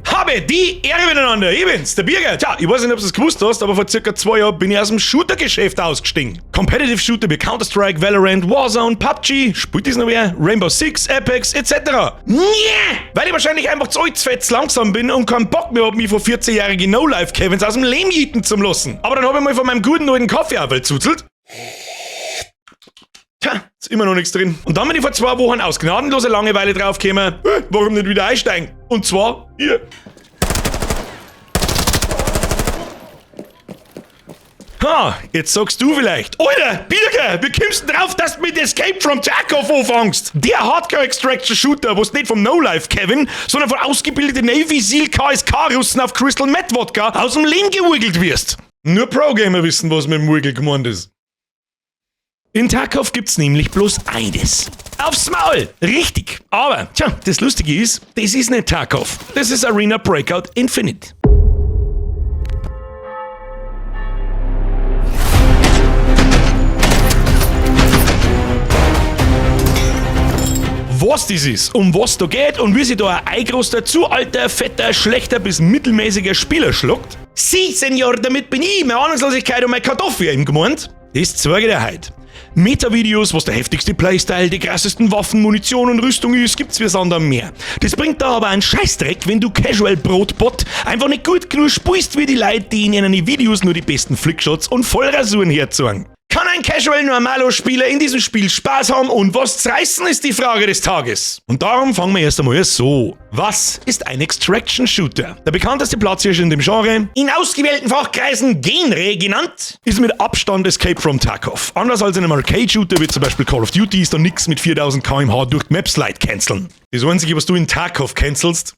Habe die Ehre miteinander. Ich bin's, der Birger. Tja, ich weiß nicht, ob du es gewusst hast, aber vor circa 2 Jahren bin ich aus dem Shooter-Geschäft ausgestiegen. Competitive Shooter wie Counter-Strike, Valorant, Warzone, PUBG, spielt das noch wer? Rainbow Six, Apex, etc. Nee! Weil ich wahrscheinlich einfach zu alt, fett, langsam bin und keinen Bock mehr hab, mich vor 14-jährigen No-Life-Kevins aus dem Leben jieten zu lassen. Aber dann hab ich mal von meinem guten alten Kaffee aufgezuzelt. Tja, ist immer noch nichts drin. Und dann bin ich vor 2 Wochen aus gnadenloser Langeweile draufgekommen, warum nicht wieder einsteigen? Und zwar hier. Ha, jetzt sagst du vielleicht, Alter, Birger, wie kommst du drauf, dass du mit Escape from Tarkov anfängst? Der Hardcore-Extraction-Shooter, wo du nicht vom No-Life-Kevin, sondern von ausgebildeten Navy-Seal-KSK-Russen auf Crystal Meth-Wodka aus dem Leben gewurgelt wirst. Nur Pro-Gamer wissen, was mit dem Wurgel gemeint ist. In Tarkov gibt's nämlich bloß eines. Aufs Maul! Richtig! Aber, tja, das Lustige ist, das ist nicht Tarkov. Das ist Arena Breakout Infinite. Was das ist, um was da geht und wie sich da ein eingroßter, zu alter, fetter, schlechter bis mittelmäßiger Spieler schluckt? Sie, Senor, damit bin ich, meine Ahnungslosigkeit und meine Kartoffel eben gemeint. Das zeige ich dir heute. Meta-Videos, was der heftigste Playstyle, die krassesten Waffen, Munition und Rüstung ist, gibt's wie Sand am Meer. Das bringt da aber einen Scheißdreck, wenn du Casual-Brotbot einfach nicht gut genug spielst wie die Leute, die in ihren Videos nur die besten Flickshots und Vollrasuren herzeigen. Kann ein Casual-Normalo-Spieler in diesem Spiel Spaß haben und was zu reißen, ist die Frage des Tages. Und darum fangen wir erst einmal so. Was ist ein Extraction-Shooter? Der bekannteste Platzhirsch in dem Genre, in ausgewählten Fachkreisen Genre genannt, ist mit Abstand Escape from Tarkov. Anders als in einem Arcade-Shooter wie zum Beispiel Call of Duty ist da nix mit 4000 km/h durch die Map-Slide canceln. Das Einzige, was du in Tarkov cancelst,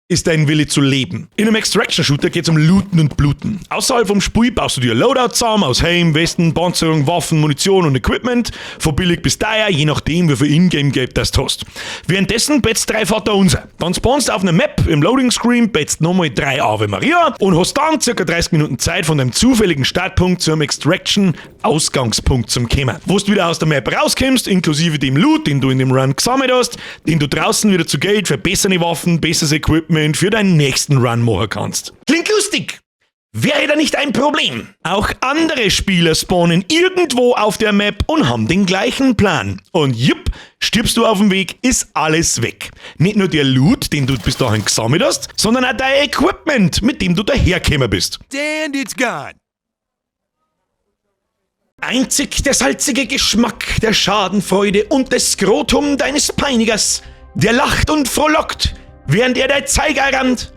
ist dein Wille zu leben. In einem Extraction-Shooter geht's um Looten und Bluten. Außerhalb vom Spiel baust du dir Loadout zusammen aus Helm, Westen, Panzerung, Waffen, Munition und Equipment, von billig bis teuer, je nachdem, wie viel Ingame-Geld das du hast. Währenddessen betzt 3 Vaterunser. Dann spawnst du auf einer Map im Loading-Screen, betzt nochmal 3 Ave Maria und hast dann ca. 30 Minuten Zeit von deinem zufälligen Startpunkt zu einem Extraction-Ausgangspunkt zum kommen. Wo du wieder aus der Map rauskommst, inklusive dem Loot, den du in dem Run gesammelt hast, den du draußen wieder zu Geld für bessere Waffen, besseres Equipment für deinen nächsten Run machen kannst. Klingt lustig! Wäre da nicht ein Problem? Auch andere Spieler spawnen irgendwo auf der Map und haben den gleichen Plan. Und jupp, stirbst du auf dem Weg, ist alles weg. Nicht nur der Loot, den du bis dahin gesammelt hast, sondern auch dein Equipment, mit dem du dahergekommen bist. And it's gone. Einzig der salzige Geschmack der Schadenfreude und des Skrotum deines Peinigers, der lacht und frohlockt, während er dein Zeiger rammt.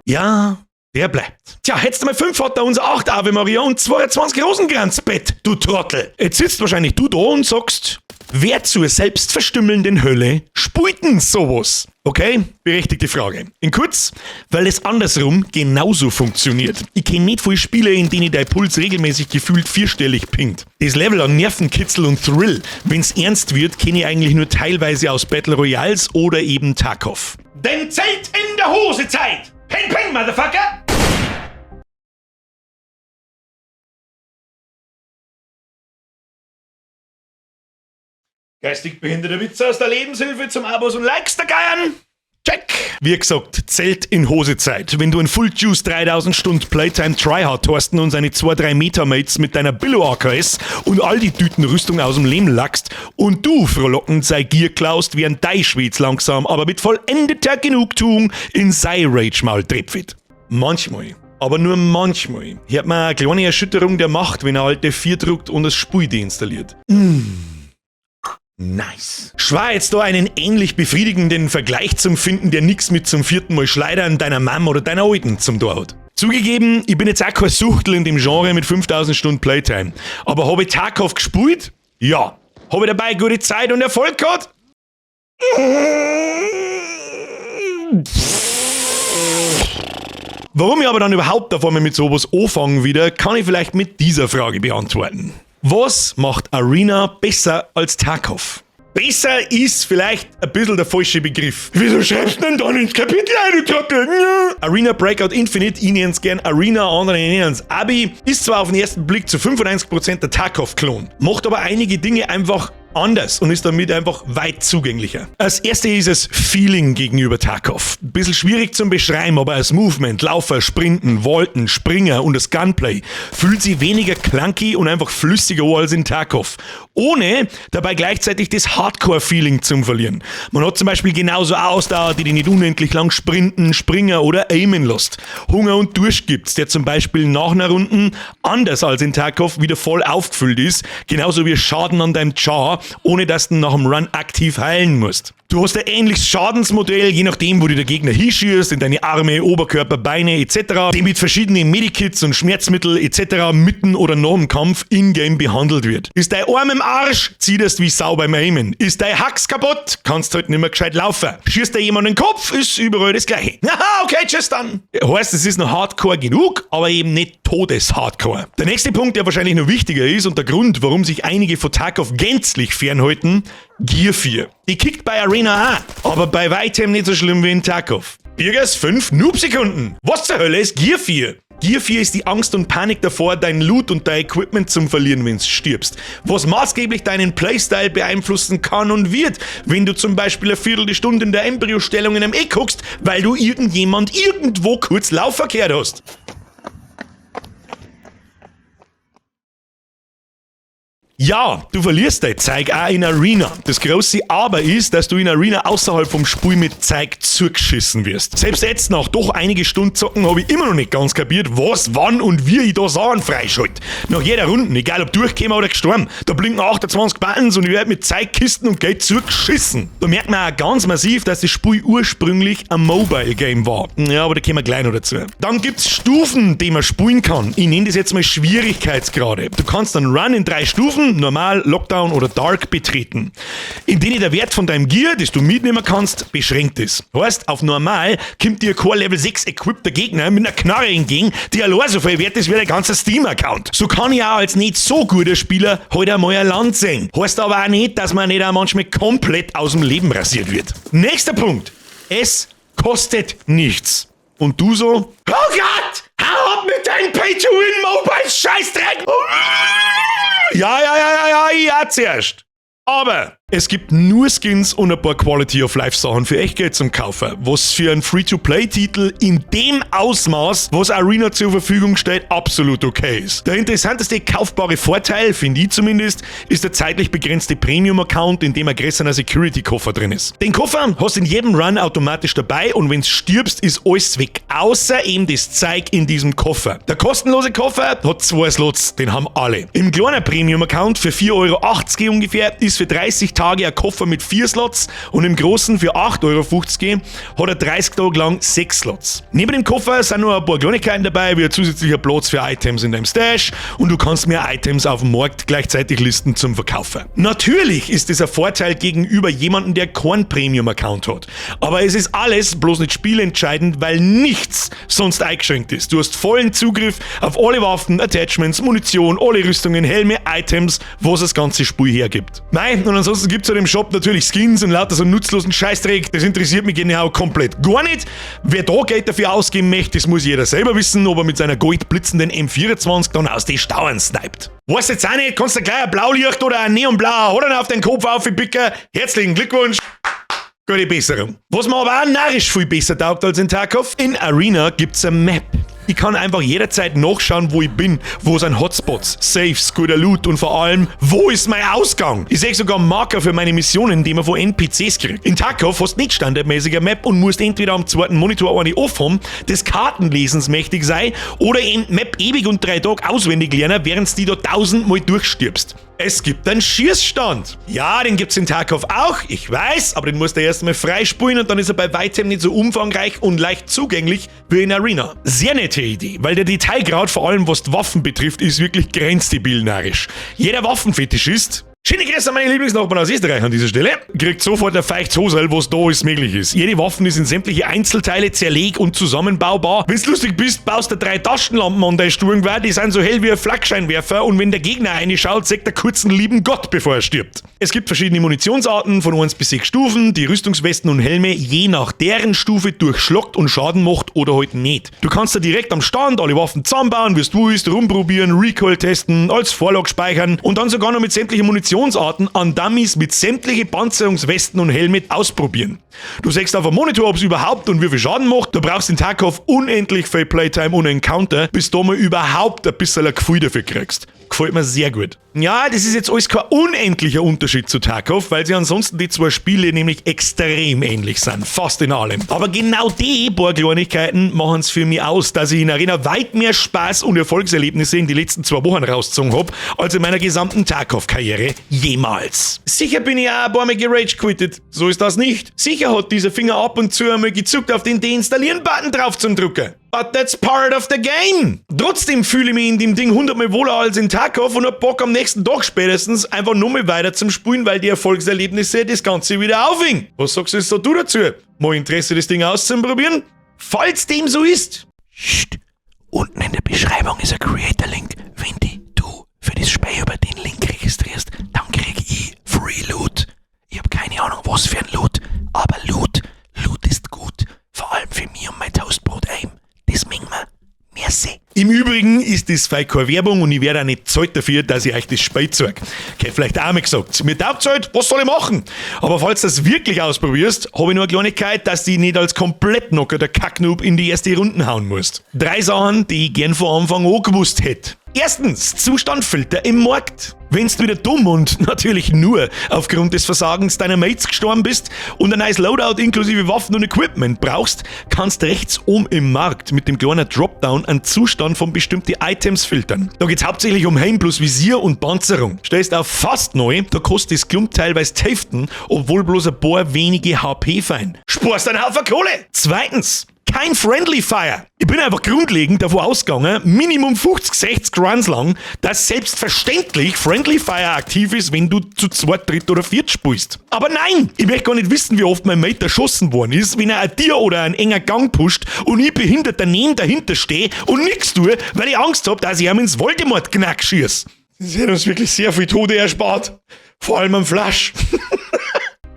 Ja, der bleibt. Tja, hättest du mal 5 Vater unser 8 Ave Maria und 22 Rosenkranzbett, du Trottel. Jetzt sitzt wahrscheinlich du da und sagst, wer zur selbstverstümmelnden Hölle spielt denn sowas? Okay, berechtigte Frage. In kurz, weil es andersrum genauso funktioniert. Ich kenne nicht viele Spiele, in denen dein Puls regelmäßig gefühlt 4-stellig pinkt. Das Level an Nervenkitzel und Thrill, wenn's ernst wird, kenne ich eigentlich nur teilweise aus Battle Royals oder eben Tarkov. Denn Zelt in der Hose Zeit! Ping, ping, Motherfucker! Geistig behinderte Witze aus der Lebenshilfe zum Abos und Likes der Geiern. Check! Wie gesagt, Zelt in Hosezeit. Wenn du in Full Juice 3000 Stunden Playtime Tryhard Thorsten und seine 2-3 Meter-Mates mit deiner Billo AKS und all die Tüten Rüstung aus dem Leben lackst und du frohlockend sei Gier klaust, während dein Schweiz langsam, aber mit vollendeter Genugtuung in sei Rage-Maul tripft. Manchmal, aber nur manchmal, hört man eine kleine Erschütterung der Macht, wenn er alte 4 druckt und das Spiel deinstalliert. Nice. Schwer jetzt da einen ähnlich befriedigenden Vergleich zum Finden, der nix mit zum 4. Mal Schleidern deiner Mom oder deiner Alten zum Tor hat. Zugegeben, ich bin jetzt auch kein Suchtel in dem Genre mit 5000 Stunden Playtime. Aber habe ich Tarkov gespielt? Ja. Habe ich dabei gute Zeit und Erfolg gehabt? Warum ich aber dann überhaupt auf einmal mit sowas anfangen wieder, kann ich vielleicht mit dieser Frage beantworten. Was macht Arena besser als Tarkov? Besser ist vielleicht ein bisschen der falsche Begriff. Wieso schreibst du denn dann ins Kapitel ein, du Trottel? Arena Breakout Infinite, ich nenne es gern Arena, andere nennen es Abi, ist zwar auf den ersten Blick zu 95% der Tarkov-Klon, macht aber einige Dinge einfach anders und ist damit einfach weit zugänglicher. Als erstes ist es Feeling gegenüber Tarkov. Ein bisschen schwierig zum Beschreiben, aber als Movement, Laufer, Sprinten, Volten, Springer und das Gunplay fühlt sich weniger clunky und einfach flüssiger als in Tarkov. Ohne dabei gleichzeitig das Hardcore-Feeling zu verlieren. Man hat zum Beispiel genauso Ausdauer, die nicht unendlich lang sprinten, springen oder aimen lässt. Hunger und Durst gibt's, der zum Beispiel nach einer Runde anders als in Tarkov wieder voll aufgefüllt ist, genauso wie Schaden an deinem Char, ohne dass du nach dem Run aktiv heilen musst. Du hast ein ähnliches Schadensmodell, je nachdem, wo du der Gegner hinschießt, in deine Arme, Oberkörper, Beine etc., die mit verschiedenen Medikits und Schmerzmittel etc. mitten oder nach dem Kampf in-game behandelt wird. Ist dein Arm im Arsch, ziehst wie Sau beim Aimen. Ist dein Hax kaputt, kannst halt nicht mehr gescheit laufen. Schießt dir jemand in den Kopf, ist überall das Gleiche. Haha, okay, tschüss dann. Heißt, es ist noch Hardcore genug, aber eben nicht Todes-Hardcore. Der nächste Punkt, der wahrscheinlich noch wichtiger ist und der Grund, warum sich einige von Tarkov gänzlich fernhalten, Gear 4. Die kickt bei Arena auch, aber bei weitem nicht so schlimm wie in Tarkov. Birgers 5 Noob-Sekunden. Was zur Hölle ist Gear 4? Gear 4 ist die Angst und Panik davor, dein Loot und dein Equipment zu verlieren, wenn du stirbst. Was maßgeblich deinen Playstyle beeinflussen kann und wird, wenn du zum Beispiel eine Viertelstunde in der Embryo-Stellung in einem Eck guckst, weil du irgendjemand irgendwo kurz Laufverkehr hast. Ja, du verlierst dein Zeug auch in Arena. Das große Aber ist, dass du in Arena außerhalb vom Spiel mit Zeug zugeschissen wirst. Selbst jetzt nach doch einige Stunden zocken habe ich immer noch nicht ganz kapiert, was, wann und wie ich da Sachen freischalte. Nach jeder Runde, egal ob durchgekommen oder gestorben, da blinken 28 Buttons und ich werde mit Zeugkisten und Geld zugeschissen. Da merkt man auch ganz massiv, dass das Spiel ursprünglich ein Mobile-Game war. Ja, aber da kommen wir gleich noch dazu. Dann gibt's Stufen, die man spielen kann. Ich nenne das jetzt mal Schwierigkeitsgrade. Du kannst einen Run in 3 Stufen, Normal, Lockdown oder Dark betreten, in denen der Wert von deinem Gear, das du mitnehmen kannst, beschränkt ist. Heißt, auf Normal kommt dir kein Level 6 equippter Gegner mit einer Knarre entgegen, die allein so viel wert ist wie der ganze Steam-Account. So kann ich auch als nicht so guter Spieler heute einmal ein Land sehen. Heißt aber auch nicht, dass man nicht auch manchmal komplett aus dem Leben rasiert wird. Nächster Punkt. Es kostet nichts. Und du so? Oh Gott! Hau ab mit deinem Pay-to-Win-Mobile-Scheißdreck! Ja, zuerst. Aber es gibt nur Skins und ein paar Quality-of-Life-Sachen für Echtgeld zum Kaufen, was für einen Free-to-Play-Titel in dem Ausmaß, was Arena zur Verfügung stellt, absolut okay ist. Der interessanteste kaufbare Vorteil, finde ich zumindest, ist der zeitlich begrenzte Premium-Account, in dem ein größerer Security-Koffer drin ist. Den Koffer hast du in jedem Run automatisch dabei und wenn du stirbst, ist alles weg, außer eben das Zeug in diesem Koffer. Der kostenlose Koffer hat 2 Slots, den haben alle. Im kleinen Premium-Account für 4,80 € ungefähr ist für 30 Tage ein Koffer mit 4 Slots und im großen für 8,50 € hat er 30 Tage lang 6 Slots. Neben dem Koffer sind noch ein paar Kleinigkeiten dabei, wie ein zusätzlicher Platz für Items in deinem Stash und du kannst mehr Items auf dem Markt gleichzeitig listen zum Verkaufen. Natürlich ist das ein Vorteil gegenüber jemandem, der keinen Premium-Account hat. Aber es ist alles bloß nicht spielentscheidend, weil nichts sonst eingeschränkt ist. Du hast vollen Zugriff auf alle Waffen, Attachments, Munition, alle Rüstungen, Helme, Items, was das ganze Spiel hergibt. Nein, und ansonsten gibt es ja im Shop natürlich Skins und lauter so nutzlosen Scheißdreck. Das interessiert mich genau komplett gar nicht. Wer da Geld dafür ausgeben möchte, das muss jeder selber wissen, ob er mit seiner goldblitzenden M24 dann aus den Stauern sniped. Weißt jetzt auch nicht, kannst du gleich ein Blaulicht oder ein neonblauer oder auf den Kopf aufpicken. Herzlichen Glückwunsch. Gute Besserung. Was mir aber auch narrisch viel besser taugt als in Tarkov, in Arena gibt's eine Map. Ich kann einfach jederzeit nachschauen, wo ich bin, wo sind Hotspots, Safes, guter Loot und vor allem, wo ist mein Ausgang? Ich sehe sogar Marker für meine Missionen, die man von NPCs kriegt. In Tarkov hast du nicht standardmäßig eine Map und musst entweder am zweiten Monitor eine aufhaben, des Kartenlesens mächtig sein oder eben Map ewig und 3 Tage auswendig lernen, während du da 1000-mal durchstirbst. Es gibt einen Schießstand. Ja, den gibt's in Tarkov auch, ich weiß, aber den musst du erst mal freispielen und dann ist er bei weitem nicht so umfangreich und leicht zugänglich wie in Arena. Sehr nette Idee, weil der Detailgrad, vor allem was die Waffen betrifft, ist wirklich grenzdebil narrisch. Jeder Waffenfetischist, schöne Grüße an meine Lieblingsnachbarn aus Österreich an dieser Stelle, kriegt sofort ein feuchtes Hosel, was da alles möglich ist. Jede Waffe ist in sämtliche Einzelteile zerleg- und zusammenbaubar. Wenn's lustig bist, baust du 3 Taschenlampen an dein Sturmgewehr, die sind so hell wie ein Flakscheinwerfer und wenn der Gegner reinschaut, sagt er kurzen lieben Gott, bevor er stirbt. Es gibt verschiedene Munitionsarten von 1 bis 6 Stufen, die Rüstungswesten und Helme je nach deren Stufe durchschlockt und Schaden macht oder halt nicht. Du kannst da direkt am Stand alle Waffen zusammenbauen, wirst du willst, rumprobieren, Recoil testen, als Vorlag speichern und dann sogar noch mit sämtlichen Munition Munitionsarten an Dummies mit sämtlichen Panzerungswesten und Helmet ausprobieren. Du siehst auf dem Monitor, ob es überhaupt und wie viel Schaden macht. Du brauchst in Tarkov unendlich viel Playtime und Encounter, bis du mal überhaupt ein bisschen ein Gefühl dafür kriegst. Gefällt mir sehr gut. Ja, das ist jetzt alles kein unendlicher Unterschied zu Tarkov, weil sie ansonsten die zwei Spiele nämlich extrem ähnlich sind. Fast in allem. Aber genau die paar Kleinigkeiten machen es für mich aus, dass ich in Arena weit mehr Spaß und Erfolgserlebnisse in die letzten 2 Wochen rausgezogen habe, als in meiner gesamten Tarkov-Karriere jemals. Sicher bin ich auch ein paar Mal gerage-quittet. So ist das nicht. Sicher hat dieser Finger ab und zu einmal gezuckt, auf den Deinstallieren-Button drauf zum Drücken. But that's part of the game. Trotzdem fühle ich mich in dem Ding 100-mal wohler als in Tarkov und hab Bock am nächsten Tag spätestens einfach nochmal weiter zum Spielen, weil die Erfolgserlebnisse das Ganze wieder aufhängen. Was sagst du jetzt du dazu? Mal Interesse, das Ding auszuprobieren? Falls dem so ist. Psst, unten in der Beschreibung ist ein Creator-Link. Wenn du für das Spiel über den Link registrierst, dann krieg ich Free Loot. Ich hab keine Ahnung, was für ein Loot, aber Loot ist gut. Vor allem für mich und mein Toastbrot-Aim. Das mengen wir. Merci. Im Übrigen ist das keine Werbung und ich werde auch nicht zahlt dafür, dass ich euch das Spiel zeige. Okay, vielleicht auch mal gesagt. Mir taugt halt, was soll ich machen? Aber falls du das wirklich ausprobierst, habe ich nur eine Kleinigkeit, dass du nicht als Komplettnocker der Kacknoob in die erste Runde hauen musst. 3 Sachen, die ich gern von Anfang an gewusst hätte. Erstens, Zustandfilter im Markt. Wenn's wieder dumm und natürlich nur aufgrund des Versagens deiner Mates gestorben bist und ein neues Loadout inklusive Waffen und Equipment brauchst, kannst rechts oben im Markt mit dem kleinen Dropdown einen Zustand von bestimmten Items filtern. Da geht's hauptsächlich um Helm plus Visier und Panzerung. Stellst auf fast neu, da kostet das Klump teilweise die Hälfte, obwohl bloß ein paar wenige HP fein. Sparst einen Haufen Kohle. Zweitens, kein Friendly Fire. Ich bin einfach grundlegend davon ausgegangen, Minimum 50, 60 Runs lang, dass selbstverständlich Friendly Fire aktiv ist, wenn du zu 2, 3 oder 4 spielst. Aber nein, ich möchte gar nicht wissen, wie oft mein Mate erschossen worden ist, wenn er ein Tier oder einen enger Gang pusht und ich behindert daneben dahinter stehe und nichts tue, weil ich Angst habe, dass ich ihm ins Voldemort-Knack schieße. Das hat uns wirklich sehr viel Tode erspart. Vor allem am Flash.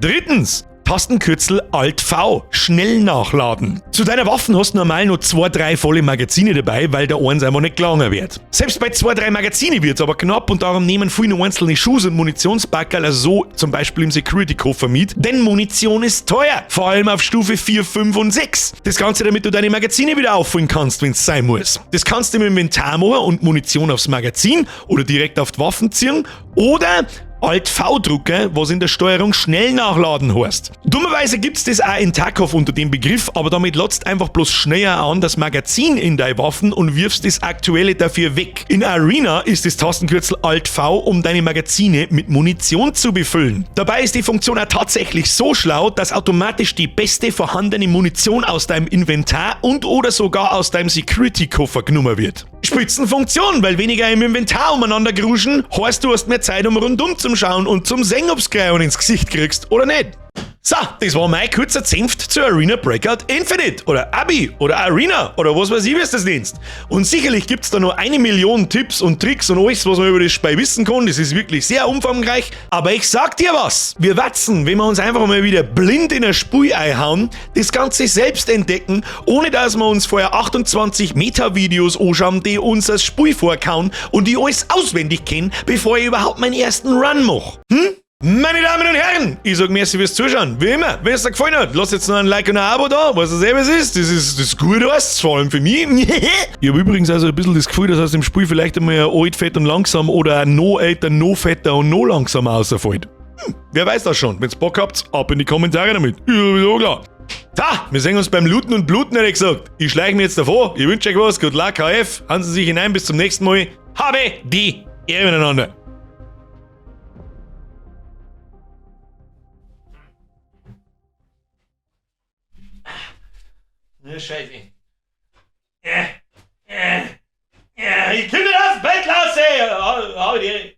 Drittens. Tastenkürzel Alt-V, schnell nachladen. Zu deiner Waffen hast du normal noch 2, 3 volle Magazine dabei, weil der eins einfach nicht gelanger wird. Selbst bei 2, 3 Magazine wird es aber knapp und darum nehmen viele einzelne Schuss- und Munitionspackerl, also so zum Beispiel im Security-Koffer mit, denn Munition ist teuer, vor allem auf Stufe 4, 5 und 6. Das Ganze, damit du deine Magazine wieder auffüllen kannst, wenn es sein muss. Das kannst du im Inventar machen und Munition aufs Magazin oder direkt auf die Waffen ziehen oder Alt-V drucken, was in der Steuerung schnell nachladen heißt. Dummerweise gibt's das auch in Tarkov unter dem Begriff, aber damit lädst einfach bloß schneller an das Magazin in deine Waffen und wirfst das aktuelle dafür weg. In Arena ist das Tastenkürzel Alt-V, um deine Magazine mit Munition zu befüllen. Dabei ist die Funktion auch tatsächlich so schlau, dass automatisch die beste vorhandene Munition aus deinem Inventar und oder sogar aus deinem Security-Koffer genommen wird. Spitzenfunktion, weil weniger im Inventar umeinander gruschen, heißt du hast mehr Zeit, um rundum zu schauen und zum sehen, ob's gleich ins Gesicht kriegst oder nicht. So, das war mein kurzer Zenft zu Arena Breakout Infinite oder Abi oder Arena oder was weiß ich, wie es das nennst. Und sicherlich gibt's da noch 1 Million Tipps und Tricks und alles, was man über das Spiel wissen kann. Das ist wirklich sehr umfangreich. Aber ich sag dir was, wir watzen, wenn wir uns einfach mal wieder blind in ein Spiel einhauen, das Ganze selbst entdecken, ohne dass wir uns vorher 28 Meta-Videos anschauen, die uns das Spiel vorkauen und die alles auswendig kennen, bevor ich überhaupt meinen ersten Run mache. Meine Damen und Herren, ich sag merci fürs Zuschauen. Wie immer, wenn es dir gefallen hat, lass jetzt noch ein Like und ein Abo da, was das selber ist. Das ist das Gute, was, vor allem für mich. Ich habe übrigens also ein bisschen das Gefühl, dass aus dem Spiel vielleicht einmal ein alt, fett und langsam oder ein no älter, no fetter und no langsamer rausfällt. Wer weiß das schon? Wenn's Bock habt, ab in die Kommentare damit. Ja, sowieso klar. Da, wir sehen uns beim Looten und Bluten, hätte ich gesagt. Ich schleiche mir jetzt davor. Ich wünsche euch was. Good luck, HF. Hansen Sie sich hinein. Bis zum nächsten Mal. Habe die Ehre miteinander. Ne Scheiße. Ich kann nicht aufs Bett lassen! Hau die.